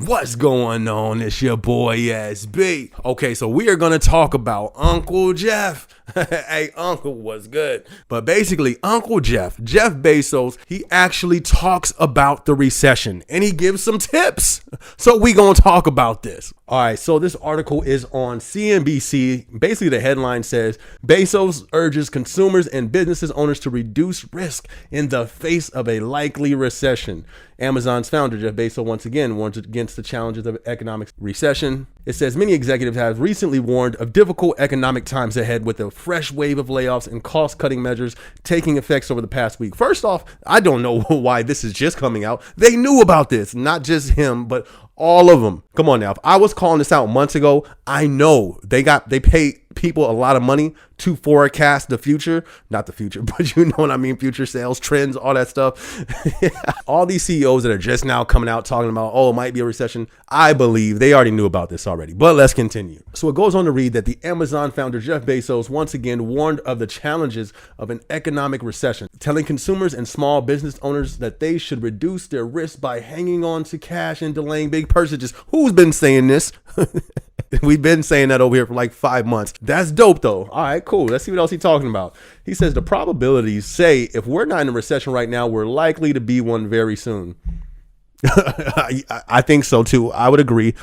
What's going on? It's your boy SB. Okay, so we are going to talk about Uncle Jeff. Hey, Uncle, what's good? But basically, Uncle Jeff Bezos, he actually talks about the recession and he gives some tips. So we going to talk about this. All right, so this article is on CNBC. Basically, the headline says, Bezos urges consumers and businesses owners to reduce risk in the face of a likely recession. Amazon's founder, Jeff Bezos, once again warns against the challenges of economic recession. It says many executives have recently warned of difficult economic times ahead with a fresh wave of layoffs and cost-cutting measures taking effects over the past week. First off, I don't know why this is just coming out. They knew about this, not just him, but all of them. Come on now. If I was calling this out months ago, I know they pay people a lot of money to forecast the future, not the future, but you know what I mean, future sales trends, all that stuff. All these CEOs that are just now coming out talking about, oh, it might be a recession. I believe they already knew about this already, but let's continue. So it goes on to read that the Amazon founder, Jeff Bezos, once again warned of the challenges of an economic recession, telling consumers and small business owners that they should reduce their risk by hanging on to cash and delaying big purchases. Who's been saying this? We've been saying that over here for like 5 months. That's dope though. All right, cool. Let's see what else he's talking about. He says the probabilities say if we're not in a recession right now, we're likely to be one very soon. I think so too. I would agree.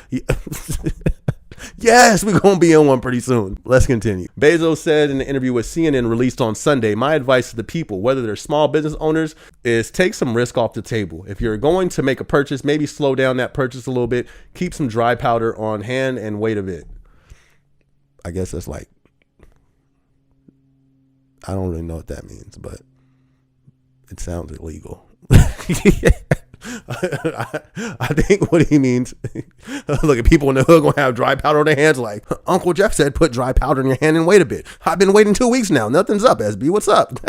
Yes, we're going to be in one pretty soon. Let's continue. Bezos said in an interview with CNN released on Sunday, my advice to the people, whether they're small business owners, is take some risk off the table. If you're going to make a purchase, maybe slow down that purchase a little bit, keep some dry powder on hand and wait a bit. I guess that's like, I don't really know what that means, but it sounds illegal. I think what he means, look at people in the hood gonna have dry powder on their hands like, Uncle Jeff said, put dry powder in your hand and wait a bit. I've been waiting 2 weeks now. Nothing's up, SB. What's up?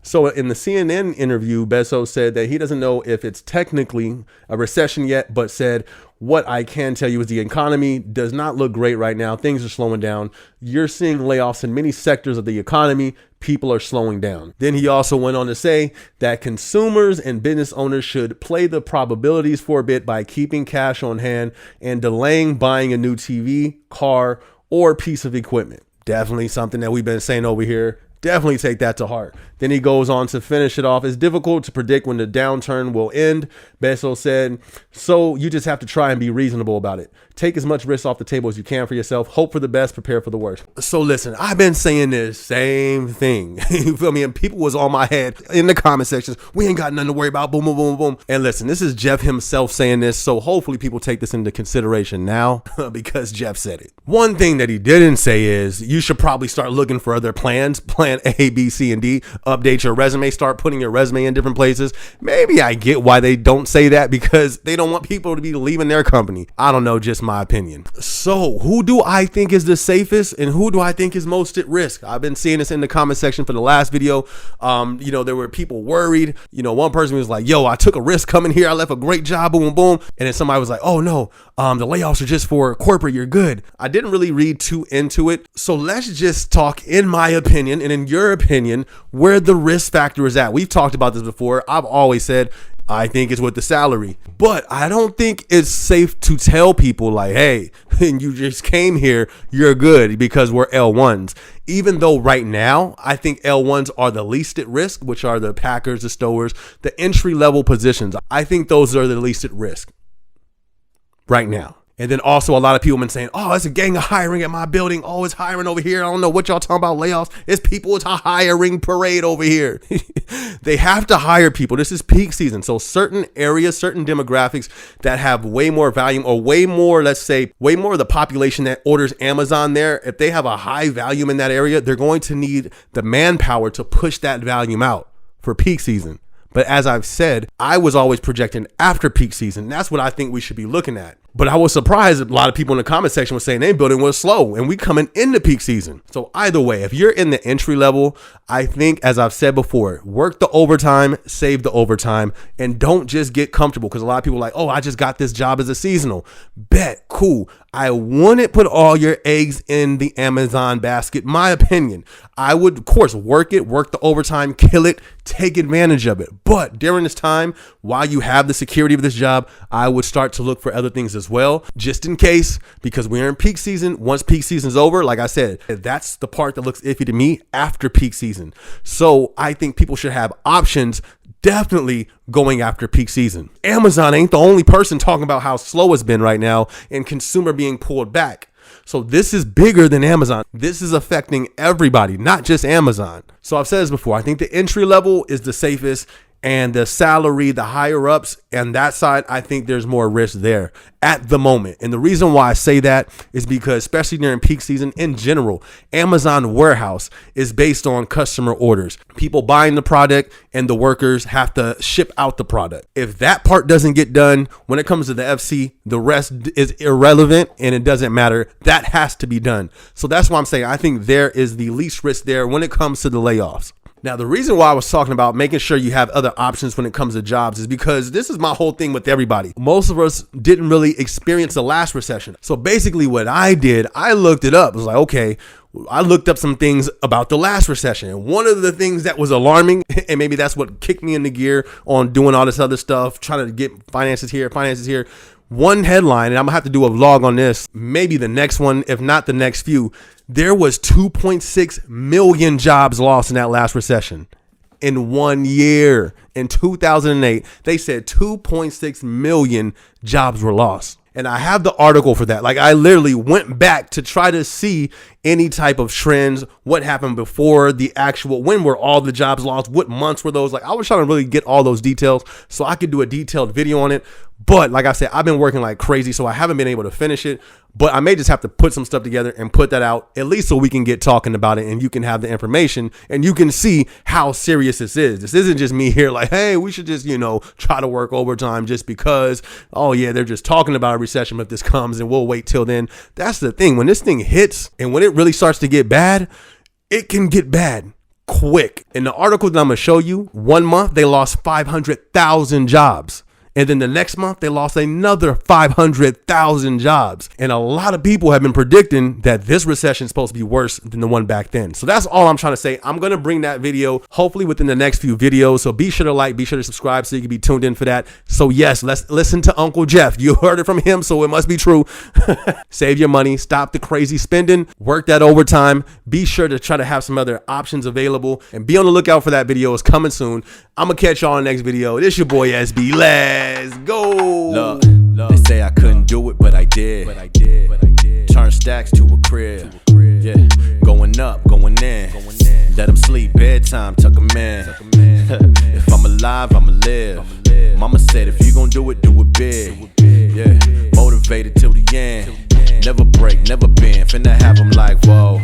So in the CNN interview, Bezos said that he doesn't know if it's technically a recession yet, but said, what I can tell you is the economy does not look great right now. Things are slowing down. You're seeing layoffs in many sectors of the economy. People are slowing down. Then he also went on to say that consumers and business owners should play the probabilities for a bit by keeping cash on hand and delaying buying a new TV, car, or piece of equipment. Definitely something that we've been saying over here. Definitely take that to heart. Then he goes on to finish it off. It's difficult to predict when the downturn will end, Bezos said. So you just have to try and be reasonable about it. Take as much risk off the table as you can for yourself. Hope for the best, prepare for the worst. So listen, I've been saying this same thing. You feel me? And people was on my head in the comment sections. We ain't got nothing to worry about. Boom, boom, boom, boom. And listen, this is Jeff himself saying this. So hopefully people take this into consideration now because Jeff said it. One thing that he didn't say is you should probably start looking for other plans. Plan A, B, C, and D. Update your resume. Start putting your resume in different places. Maybe I get why they don't say that because they don't want people to be leaving their company. I don't know, just my opinion. So who do I think is the safest and who do I think is most at risk? I've been seeing this in the comment section for the last video. There were people worried. One person was like, yo, I took a risk coming here. I left a great job. Boom, boom. And then somebody was like, oh no, the layoffs are just for corporate. You're good. I didn't really read too into it. So let's just talk in my opinion and in your opinion, where the risk factor is at. We've talked about this before. I've always said, I think it's with the salary, but I don't think it's safe to tell people like, hey, you just came here, you're good because we're L1s. Even though right now, I think L1s are the least at risk, which are the packers, the stowers, the entry level positions. I think those are the least at risk right now. And then also a lot of people have been saying, oh, it's a gang of hiring at my building. Oh, it's hiring over here. I don't know what y'all talking about layoffs. It's a hiring parade over here. They have to hire people. This is peak season. So certain areas, certain demographics that have way more volume or way more, let's say, way more of the population that orders Amazon there. If they have a high volume in that area, they're going to need the manpower to push that volume out for peak season. But as I've said, I was always projecting after peak season. That's what I think we should be looking at. But I was surprised a lot of people in the comment section were saying their building was slow and we coming into peak season. So either way, if you're in the entry level, I think, as I've said before, work the overtime, save the overtime, and don't just get comfortable. Because a lot of people are like, oh, I just got this job as a seasonal. Bet, cool. I wouldn't put all your eggs in the Amazon basket. My opinion, I would, of course, work the overtime, kill it, take advantage of it. But during this time, while you have the security of this job, I would start to look for other things as well, just in case, because we're in peak season. Once peak season is over, like I said, that's the part that looks iffy to me after peak season. So I think people should have options definitely going after peak season. Amazon ain't the only person talking about how slow it's been right now and consumer being pulled back. So this is bigger than Amazon. This is affecting everybody, not just Amazon. So I've said this before. I think the entry level is the safest, and the salary, the higher ups, and that side, I think there's more risk there at the moment. And the reason why I say that is because, especially during peak season in general, Amazon warehouse is based on customer orders. People buying the product and the workers have to ship out the product. If that part doesn't get done, when it comes to the FC, the rest is irrelevant and it doesn't matter. That has to be done. So that's why I'm saying I think there is the least risk there when it comes to the layoffs. Now, the reason why I was talking about making sure you have other options when it comes to jobs is because this is my whole thing with everybody. Most of us didn't really experience the last recession. So basically what I did, I looked it up. I was like, okay, I looked up some things about the last recession. And one of the things that was alarming, and maybe that's what kicked me into gear on doing all this other stuff, trying to get finances here. One headline, and I'm gonna have to do a vlog on this, maybe the next one, if not the next few. There was 2.6 million jobs lost in that last recession in 1 year. In 2008, they said 2.6 million jobs were lost. And I have the article for that. Like, I literally went back to try to see any type of trends, what happened before the actual, when were all the jobs lost, what months were those? Like, I was trying to really get all those details so I could do a detailed video on it. But like I said, I've been working like crazy, so I haven't been able to finish it. But I may just have to put some stuff together and put that out, at least so we can get talking about it and you can have the information and you can see how serious this is. This isn't just me here like, hey, we should just, try to work overtime just because, oh yeah, they're just talking about a recession if this comes and we'll wait till then. That's the thing. When this thing hits and when it really starts to get bad, it can get bad quick. In the article that I'm going to show you, 1 month, they lost 500,000 jobs. And then the next month, they lost another 500,000 jobs. And a lot of people have been predicting that this recession is supposed to be worse than the one back then. So that's all I'm trying to say. I'm going to bring that video hopefully within the next few videos. So be sure to like, be sure to subscribe so you can be tuned in for that. So yes, let's listen to Uncle Jeff. You heard it from him, so it must be true. Save your money. Stop the crazy spending. Work that overtime. Be sure to try to have some other options available. And be on the lookout for that video. It's coming soon. I'm going to catch y'all in the next video. This your boy SB. Let's go. Look, they say I couldn't do it, but I did. Turn stacks to a crib. Yeah, going up, going in. Let them sleep, bedtime, tuck them in. If I'm alive, I'ma live. Mama said if you gon' do it big. Yeah, motivated till the end. Never break, never bend. Finna have them like, whoa.